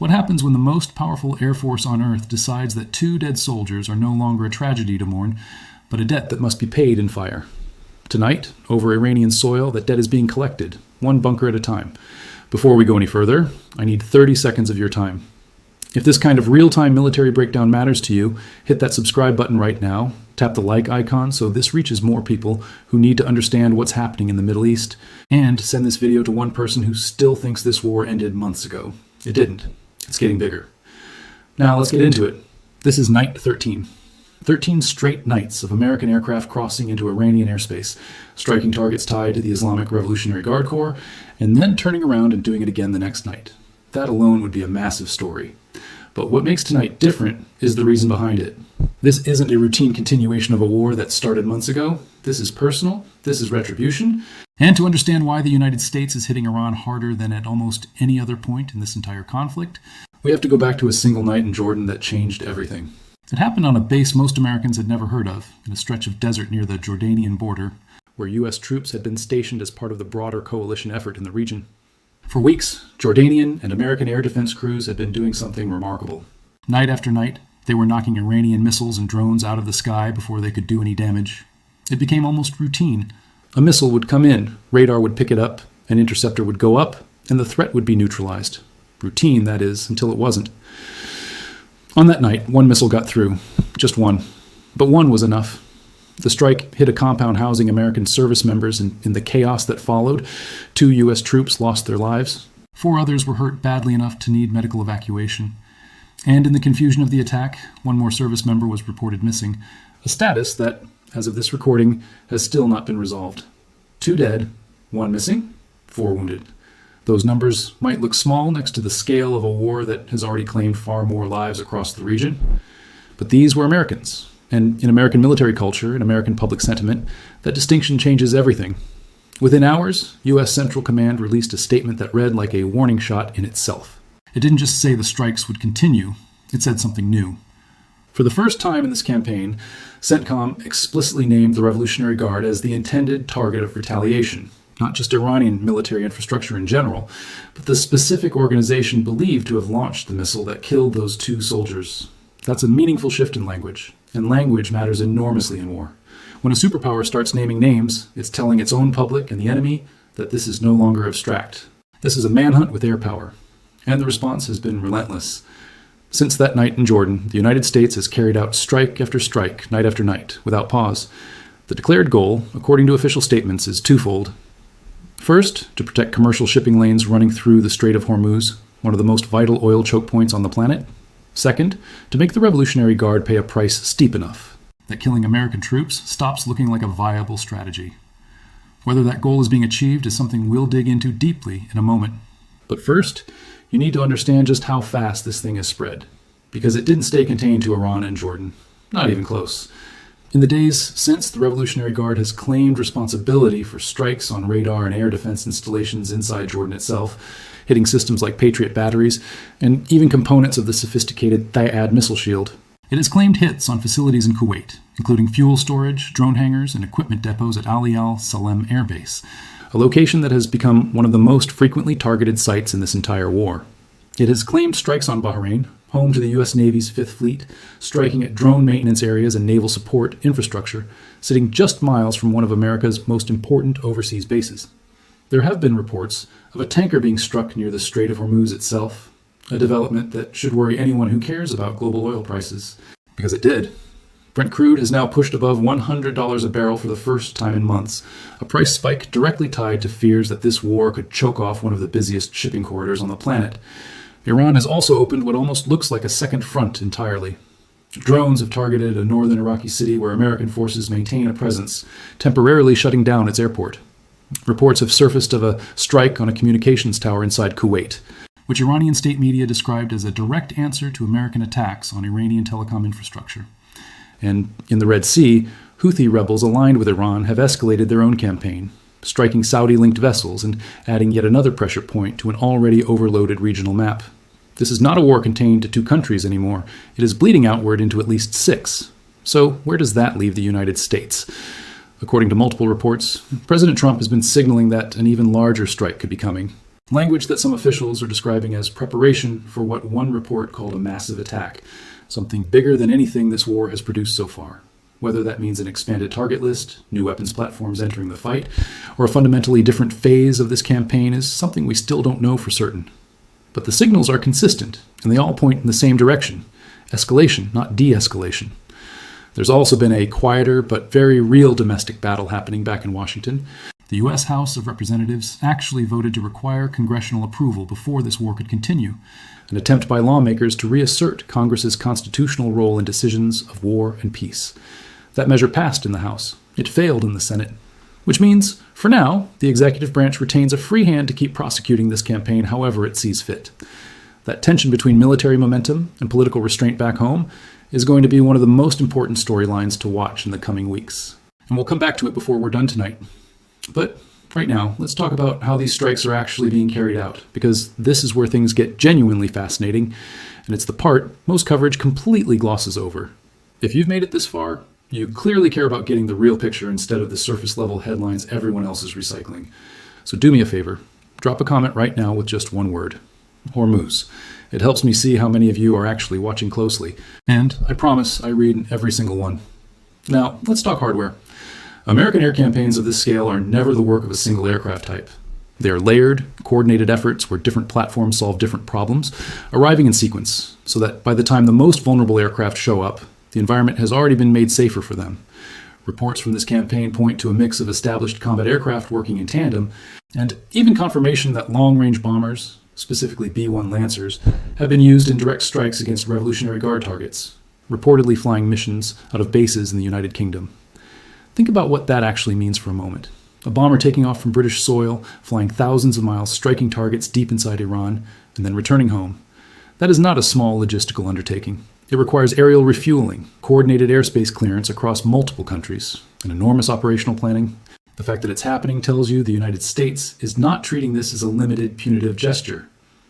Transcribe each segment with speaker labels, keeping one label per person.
Speaker 1: What happens when the most powerful air force on Earth decides that 2 dead soldiers are no longer a tragedy to mourn, but a debt that must be paid in fire? Tonight, over Iranian soil, that debt is being collected, one bunker at a time. Before we go any further, I need 30 seconds of your time. If this kind of real-time military breakdown matters to you, hit that subscribe button right now, tap the like icon so this reaches more people who need to understand what's happening in the Middle East, and send this video to one person who still thinks this war ended months ago. It didn't. It's getting bigger. Now let's get into it. This is night 13. 13 straight nights of American aircraft crossing into Iranian airspace, striking targets tied to the Islamic Revolutionary Guard Corps, and then turning around and doing it again the next night. That alone would be a massive story. But what makes tonight different is the reason behind it. This isn't a routine continuation of a war that started months ago. This is personal. This is retribution. And to understand why the United States is hitting Iran harder than at almost any other point in this entire conflict, we have to go back to a single night in Jordan that changed everything. It happened on a base most Americans had never heard of, in a stretch of desert near the Jordanian border, where U.S. troops had been stationed as part of the broader coalition effort in the region. For weeks, Jordanian and American air defense crews had been doing something remarkable. Night after night, they were knocking Iranian missiles and drones out of the sky before they could do any damage. It became almost routine. A missile would come in, radar would pick it up, an interceptor would go up, and the threat would be neutralized. Routine, that is, until it wasn't. On that night, one missile got through. Just one. But one was enough. The strike hit a compound housing American service members, and in the chaos that followed, 2 U.S. troops lost their lives. 4 others were hurt badly enough to need medical evacuation. And in the confusion of the attack, 1 more service member was reported missing, a status that, as of this recording, has still not been resolved. 2 dead, 1 missing, 4 wounded. Those numbers might look small next to the scale of a war that has already claimed far more lives across the region, but these were Americans. And in American military culture and American public sentiment, that distinction changes everything. Within hours, U.S. Central Command released a statement that read like a warning shot in itself. It didn't just say the strikes would continue, it said something new. For the first time in this campaign, CENTCOM explicitly named the Revolutionary Guard as the intended target of retaliation. Not just Iranian military infrastructure in general, but the specific organization believed to have launched the missile that killed those 2 soldiers. That's a meaningful shift in language, and language matters enormously in war. When a superpower starts naming names, it's telling its own public and the enemy that this is no longer abstract. This is a manhunt with air power, and the response has been relentless. Since that night in Jordan, the United States has carried out strike after strike, night after night, without pause. The declared goal, according to official statements, is twofold. First, to protect commercial shipping lanes running through the Strait of Hormuz, one of the most vital oil choke points on the planet. Second, to make the Revolutionary Guard pay a price steep enough that killing American troops stops looking like a viable strategy. Whether that goal is being achieved is something we'll dig into deeply in a moment. But first, you need to understand just how fast this thing has spread, because it didn't stay contained to Iran and Jordan. Not even close. In the days since, the Revolutionary Guard has claimed responsibility for strikes on radar and air defense installations inside Jordan itself, hitting systems like Patriot batteries, and even components of the sophisticated Thiad missile shield. It has claimed hits on facilities in Kuwait, including fuel storage, drone hangars, and equipment depots at Ali Al Salem Air Base, a location that has become one of the most frequently targeted sites in this entire war. It has claimed strikes on Bahrain, home to the U.S. Navy's 5th Fleet, striking at drone maintenance areas and naval support infrastructure, sitting just miles from one of America's most important overseas bases. There have been reports of a tanker being struck near the Strait of Hormuz itself, a development that should worry anyone who cares about global oil prices, because it did. Brent crude has now pushed above $100 a barrel for the first time in months, a price spike directly tied to fears that this war could choke off one of the busiest shipping corridors on the planet. Iran has also opened what almost looks like a second front entirely. Drones have targeted a northern Iraqi city where American forces maintain a presence, temporarily shutting down its airport. Reports have surfaced of a strike on a communications tower inside Kuwait, which Iranian state media described as a direct answer to American attacks on Iranian telecom infrastructure. And in the Red Sea, Houthi rebels aligned with Iran have escalated their own campaign, striking Saudi-linked vessels and adding yet another pressure point to an already overloaded regional map. This is not a war contained to 2 countries anymore. It is bleeding outward into at least 6. So where does that leave the United States? According to multiple reports, President Trump has been signaling that an even larger strike could be coming. language that some officials are describing as preparation for what one report called a massive attack, something bigger than anything this war has produced so far. Whether that means an expanded target list, new weapons platforms entering the fight, or a fundamentally different phase of this campaign is something we still don't know for certain. But the signals are consistent, and they all point in the same direction: escalation, not de-escalation. There's also been a quieter but very real domestic battle happening back in Washington. The U.S. House of Representatives actually voted to require congressional approval before this war could continue, an attempt by lawmakers to reassert Congress's constitutional role in decisions of war and peace. That measure passed in the House. It failed in the Senate, which means, for now, the executive branch retains a free hand to keep prosecuting this campaign however it sees fit. That tension between military momentum and political restraint back home is going to be one of the most important storylines to watch in the coming weeks. And we'll come back to it before we're done tonight. But right now, let's talk about how these strikes are actually being carried out, because this is where things get genuinely fascinating, and it's the part most coverage completely glosses over. If you've made it this far, you clearly care about getting the real picture instead of the surface-level headlines everyone else is recycling. So do me a favor, drop a comment right now with just one word: Hormuz. It helps me see how many of you are actually watching closely, and I promise I read every single one. Now, let's talk hardware. American air campaigns of this scale are never the work of a single aircraft type. They are layered, coordinated efforts where different platforms solve different problems, arriving in sequence, so that by the time the most vulnerable aircraft show up, the environment has already been made safer for them. Reports from this campaign point to a mix of established combat aircraft working in tandem, and even confirmation that long-range bombers, specifically B-1 Lancers, have been used in direct strikes against Revolutionary Guard targets, reportedly flying missions out of bases in the United Kingdom. Think about what that actually means for a moment. A bomber taking off from British soil, flying thousands of miles, striking targets deep inside Iran, and then returning home. That is not a small logistical undertaking. It requires aerial refueling, coordinated airspace clearance across multiple countries, and enormous operational planning. The fact that it's happening tells you the United States is not treating this as a limited, punitive gesture.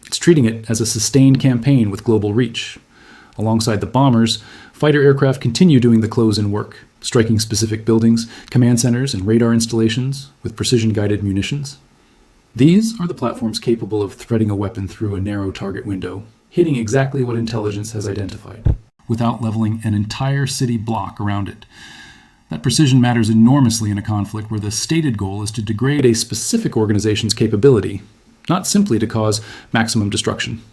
Speaker 1: It's treating it as a sustained campaign with global reach. Alongside the bombers, fighter aircraft continue doing the close-in work, striking specific buildings, command centers, and radar installations with precision-guided munitions. These are the platforms capable of threading a weapon through a narrow target window, hitting exactly what intelligence has identified, without leveling an entire city block around it. That precision matters enormously in a conflict where the stated goal is to degrade a specific organization's capability, not simply to cause maximum destruction.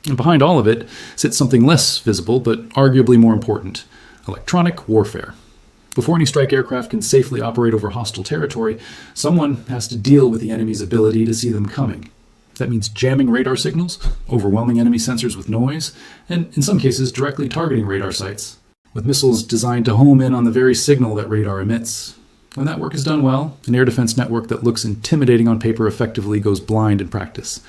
Speaker 1: And behind all of it sits something less visible, but arguably more important: electronic warfare. Before any strike aircraft can safely operate over hostile territory, someone has to deal with the enemy's ability to see them coming. That means jamming radar signals, overwhelming enemy sensors with noise, and in some cases directly targeting radar sites, with missiles designed to home in on the very signal that radar emits. When that work is done well, an air defense network that looks intimidating on paper effectively goes blind in practice.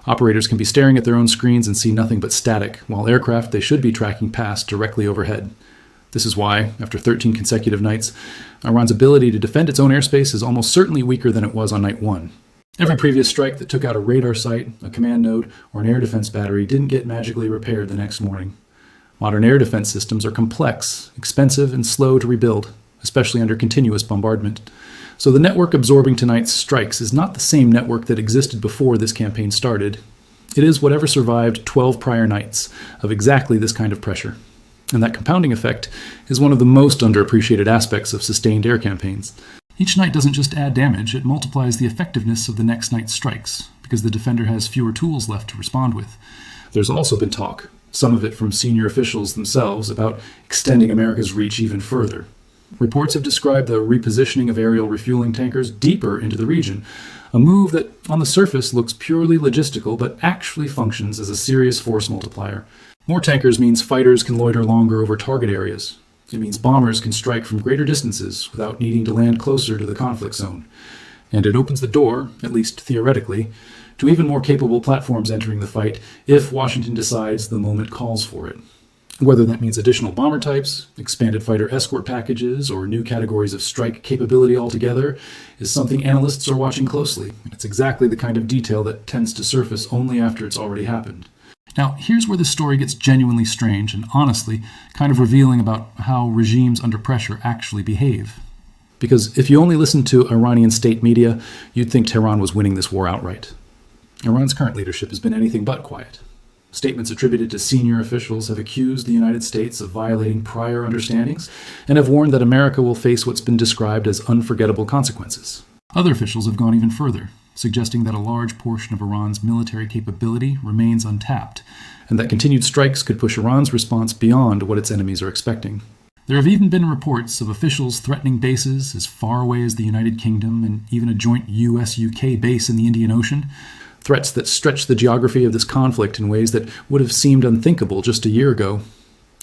Speaker 1: Operators can be staring at their own screens and see nothing but static, while aircraft they should be tracking pass directly overhead. This is why, after 13 consecutive nights, Iran's ability to defend its own airspace is almost certainly weaker than it was on night one. Every previous strike that took out a radar site, a command node, or an air defense battery didn't get magically repaired the next morning. Modern air defense systems are complex, expensive, and slow to rebuild, especially under continuous bombardment. So the network absorbing tonight's strikes is not the same network that existed before this campaign started. It is whatever survived 12 prior nights of exactly this kind of pressure. And that compounding effect is one of the most underappreciated aspects of sustained air campaigns. Each night doesn't just add damage, it multiplies the effectiveness of the next night's strikes, because the defender has fewer tools left to respond with. There's also been talk, some of it from senior officials themselves, about extending America's reach even further. Reports have described the repositioning of aerial refueling tankers deeper into the region, a move that on the surface looks purely logistical but actually functions as a serious force multiplier. More tankers means fighters can loiter longer over target areas. It means bombers can strike from greater distances without needing to land closer to the conflict zone. And it opens the door, at least theoretically, to even more capable platforms entering the fight if Washington decides the moment calls for it. Whether that means additional bomber types, expanded fighter escort packages, or new categories of strike capability altogether is something analysts are watching closely. And it's exactly the kind of detail that tends to surface only after it's already happened. Now, here's where the story gets genuinely strange and honestly kind of revealing about how regimes under pressure actually behave. Because if you only listen to Iranian state media, you'd think Tehran was winning this war outright. Iran's current leadership has been anything but quiet. Statements attributed to senior officials have accused the United States of violating prior understandings and have warned that America will face what's been described as unforgettable consequences. Other officials have gone even further, suggesting that a large portion of Iran's military capability remains untapped, and that continued strikes could push Iran's response beyond what its enemies are expecting. There have even been reports of officials threatening bases as far away as the United Kingdom and even a joint US-UK base in the Indian Ocean, threats that stretch the geography of this conflict in ways that would have seemed unthinkable just a year ago.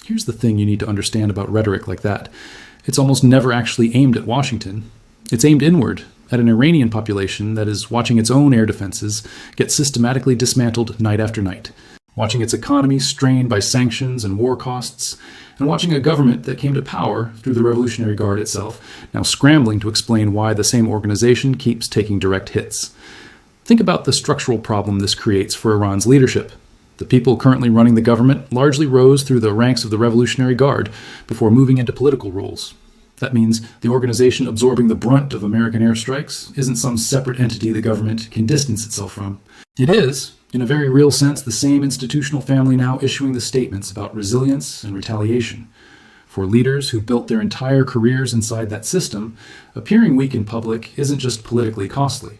Speaker 1: Here's the thing you need to understand about rhetoric like that. It's almost never actually aimed at Washington. It's aimed inward, at an Iranian population that is watching its own air defenses get systematically dismantled night after night, watching its economy strained by sanctions and war costs, and watching a government that came to power through the Revolutionary Guard itself now scrambling to explain why the same organization keeps taking direct hits. Think about the structural problem this creates for Iran's leadership. The people currently running the government largely rose through the ranks of the Revolutionary Guard before moving into political roles. That means the organization absorbing the brunt of American airstrikes isn't some separate entity the government can distance itself from. It is, in a very real sense, the same institutional family now issuing the statements about resilience and retaliation. For leaders who built their entire careers inside that system, appearing weak in public isn't just politically costly.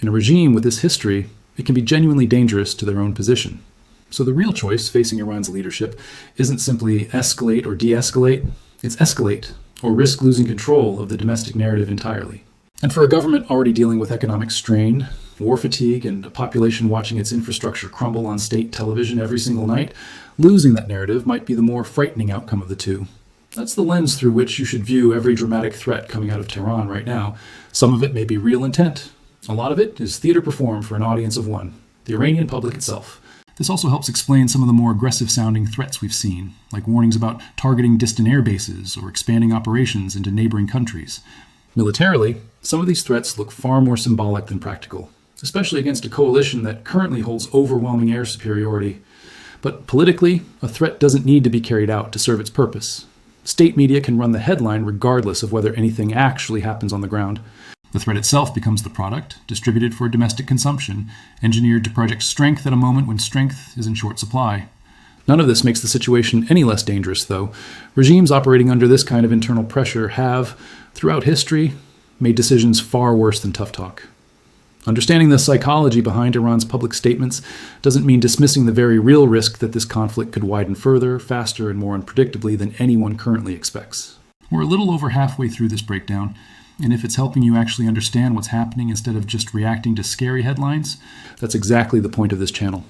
Speaker 1: In a regime with this history, it can be genuinely dangerous to their own position. So the real choice facing Iran's leadership isn't simply escalate or de-escalate, it's escalate, or risk losing control of the domestic narrative entirely. And for a government already dealing with economic strain, war fatigue, and a population watching its infrastructure crumble on state television every single night, losing that narrative might be the more frightening outcome of the two. That's the lens through which you should view every dramatic threat coming out of Tehran right now. Some of it may be real intent. A lot of it is theater performed for an audience of one, the Iranian public itself. This also helps explain some of the more aggressive-sounding threats we've seen, like warnings about targeting distant air bases or expanding operations into neighboring countries. Militarily, some of these threats look far more symbolic than practical, especially against a coalition that currently holds overwhelming air superiority. But politically, a threat doesn't need to be carried out to serve its purpose. State media can run the headline regardless of whether anything actually happens on the ground. The threat itself becomes the product, distributed for domestic consumption, engineered to project strength at a moment when strength is in short supply. None of this makes the situation any less dangerous, though. Regimes operating under this kind of internal pressure have, throughout history, made decisions far worse than tough talk. Understanding the psychology behind Iran's public statements doesn't mean dismissing the very real risk that this conflict could widen further, faster, and more unpredictably than anyone currently expects. We're a little over halfway through this breakdown, and if it's helping you actually understand what's happening instead of just reacting to scary headlines, that's exactly the point of this channel.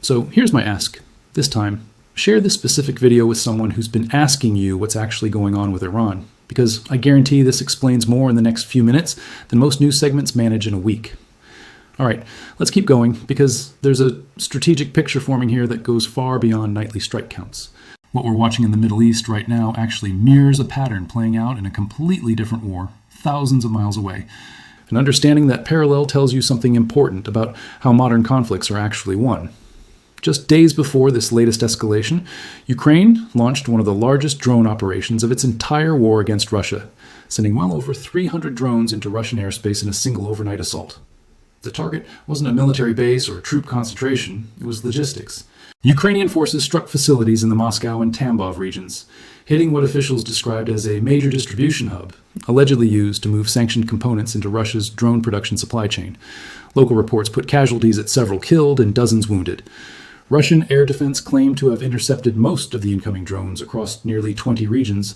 Speaker 1: So here's my ask. This time, share this specific video with someone who's been asking you what's actually going on with Iran, because I guarantee this explains more in the next few minutes than most news segments manage in a week. All right, let's keep going, because there's a strategic picture forming here that goes far beyond nightly strike counts. What we're watching in the Middle East right now actually mirrors a pattern playing out in a completely different war, thousands of miles away. And understanding that parallel tells you something important about how modern conflicts are actually won. Just days before this latest escalation, Ukraine launched one of the largest drone operations of its entire war against Russia, sending well over 300 drones into Russian airspace in a single overnight assault. The target wasn't a military base or a troop concentration, it was logistics. Ukrainian forces struck facilities in the Moscow and Tambov regions, hitting what officials described as a major distribution hub, allegedly used to move sanctioned components into Russia's drone production supply chain. Local reports put casualties at several killed and dozens wounded. Russian air defense claimed to have intercepted most of the incoming drones across nearly 20 regions.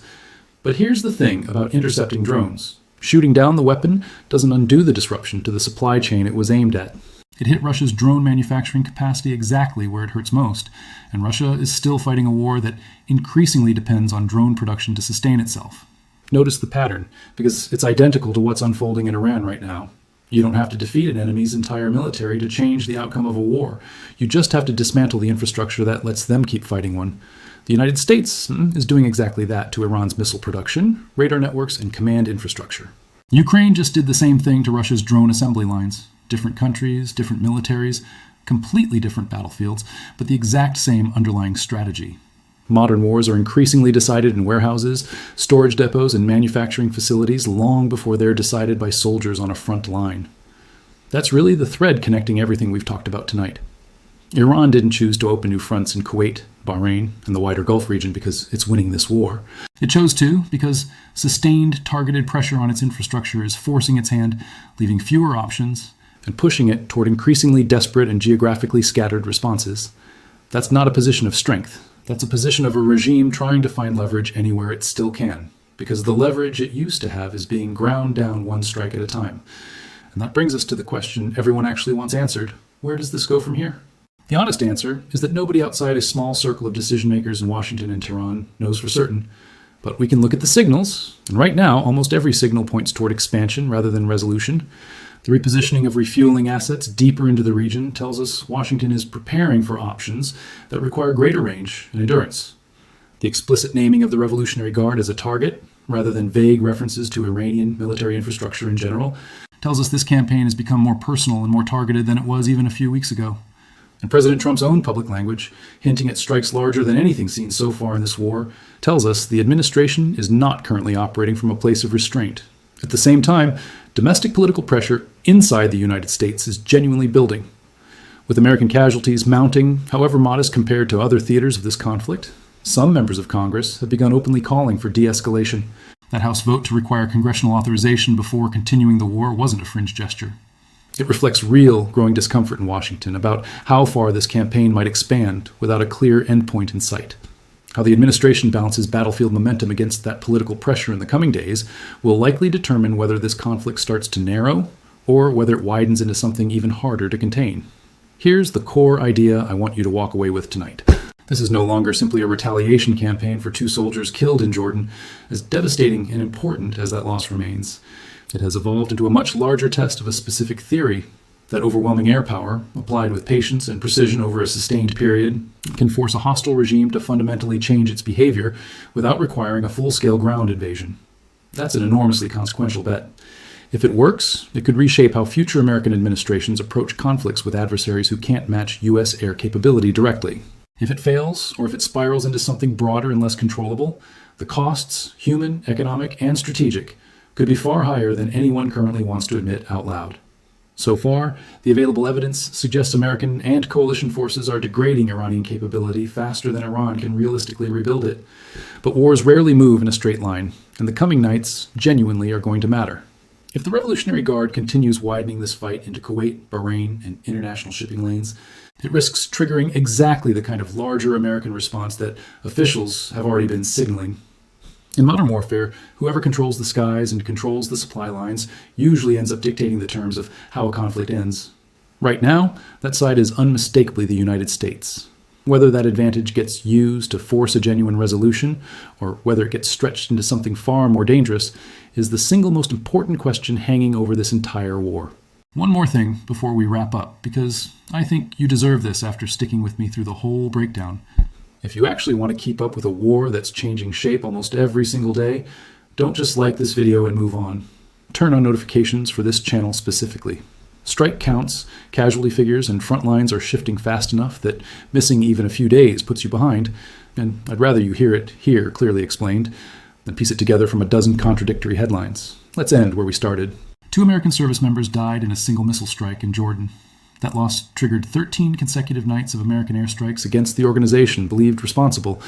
Speaker 1: But here's the thing about intercepting drones. Shooting down the weapon doesn't undo the disruption to the supply chain it was aimed at. It hit Russia's drone manufacturing capacity exactly where it hurts most, and Russia is still fighting a war that increasingly depends on drone production to sustain itself. Notice the pattern, because it's identical to what's unfolding in Iran right now. You don't have to defeat an enemy's entire military to change the outcome of a war. You just have to dismantle the infrastructure that lets them keep fighting one. The United States is doing exactly that to Iran's missile production, radar networks, and command infrastructure. Ukraine just did the same thing to Russia's drone assembly lines. Different countries, different militaries, completely different battlefields, but the exact same underlying strategy. Modern wars are increasingly decided in warehouses, storage depots, and manufacturing facilities long before they're decided by soldiers on a front line. That's really the thread connecting everything we've talked about tonight. Iran didn't choose to open new fronts in Kuwait, Bahrain, and the wider Gulf region because it's winning this war. It chose to because sustained, targeted pressure on its infrastructure is forcing its hand, leaving fewer options, and pushing it toward increasingly desperate and geographically scattered responses. That's not a position of strength. That's a position of a regime trying to find leverage anywhere it still can, because the leverage it used to have is being ground down one strike at a time. And that brings us to the question everyone actually wants answered: where does this go from here? The honest answer is that nobody outside a small circle of decision makers in Washington and Tehran knows for certain. But we can look at the signals, and right now, almost every signal points toward expansion rather than resolution. The repositioning of refueling assets deeper into the region tells us Washington is preparing for options that require greater range and endurance. The explicit naming of the Revolutionary Guard as a target, rather than vague references to Iranian military infrastructure in general, tells us this campaign has become more personal and more targeted than it was even a few weeks ago. And President Trump's own public language, hinting at strikes larger than anything seen so far in this war, tells us the administration is not currently operating from a place of restraint. At the same time, domestic political pressure inside the United States is genuinely building. With American casualties mounting, however modest compared to other theaters of this conflict, some members of Congress have begun openly calling for de-escalation. That House vote to require congressional authorization before continuing the war wasn't a fringe gesture. It reflects real growing discomfort in Washington about how far this campaign might expand without a clear endpoint in sight. How the administration balances battlefield momentum against that political pressure in the coming days will likely determine whether this conflict starts to narrow or whether it widens into something even harder to contain. Here's the core idea I want you to walk away with tonight. This is no longer simply a retaliation campaign for 2 soldiers killed in Jordan, as devastating and important as that loss remains. It has evolved into a much larger test of a specific theory that overwhelming air power, applied with patience and precision over a sustained period, can force a hostile regime to fundamentally change its behavior without requiring a full-scale ground invasion. That's an enormously consequential bet. If it works, it could reshape how future American administrations approach conflicts with adversaries who can't match U.S. air capability directly. If it fails, or if it spirals into something broader and less controllable, the costs, human, economic, and strategic, could be far higher than anyone currently wants to admit out loud. So far, the available evidence suggests American and coalition forces are degrading Iranian capability faster than Iran can realistically rebuild it. But wars rarely move in a straight line, and the coming nights genuinely are going to matter. If the Revolutionary Guard continues widening this fight into Kuwait, Bahrain, and international shipping lanes, it risks triggering exactly the kind of larger American response that officials have already been signaling. In modern warfare, whoever controls the skies and controls the supply lines usually ends up dictating the terms of how a conflict ends. Right now, that side is unmistakably the United States. Whether that advantage gets used to force a genuine resolution, or whether it gets stretched into something far more dangerous, is the single most important question hanging over this entire war. One more thing before we wrap up, because I think you deserve this after sticking with me through the whole breakdown. If you actually want to keep up with a war that's changing shape almost every single day, don't just like this video and move on. Turn on notifications for this channel specifically. Strike counts, casualty figures, and front lines are shifting fast enough that missing even a few days puts you behind, and I'd rather you hear it here clearly explained than piece it together from a dozen contradictory headlines. Let's end where we started. 2 American service members died in a single missile strike in Jordan. That loss triggered 13 consecutive nights of American airstrikes against the organization believed responsible,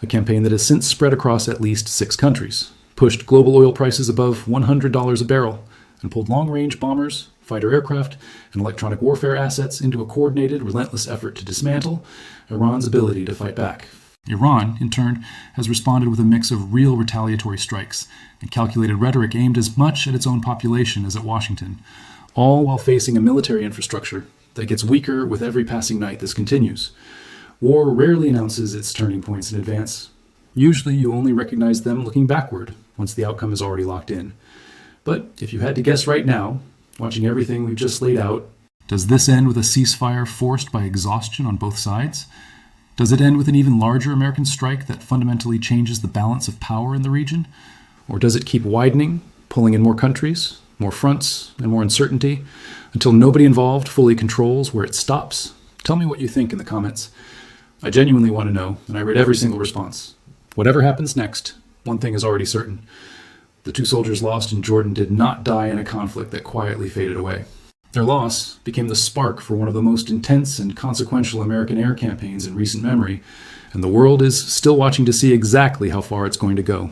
Speaker 1: a campaign that has since spread across at least 6 countries, pushed global oil prices above $100 a barrel, and pulled long-range bombers, fighter aircraft, and electronic warfare assets into a coordinated, relentless effort to dismantle Iran's ability to fight back. Iran, in turn, has responded with a mix of real retaliatory strikes and calculated rhetoric aimed as much at its own population as at Washington, all while facing a military infrastructure that gets weaker with every passing night this continues. War rarely announces its turning points in advance. Usually you only recognize them looking backward once the outcome is already locked in. But if you had to guess right now, watching everything we've just laid out, does this end with a ceasefire forced by exhaustion on both sides? Does it end with an even larger American strike that fundamentally changes the balance of power in the region? Or does it keep widening, pulling in more countries, more fronts, and more uncertainty, until nobody involved fully controls where it stops? Tell me what you think in the comments. I genuinely want to know, and I read every single response. Whatever happens next, one thing is already certain. The 2 soldiers lost in Jordan did not die in a conflict that quietly faded away. Their loss became the spark for one of the most intense and consequential American air campaigns in recent memory, and the world is still watching to see exactly how far it's going to go.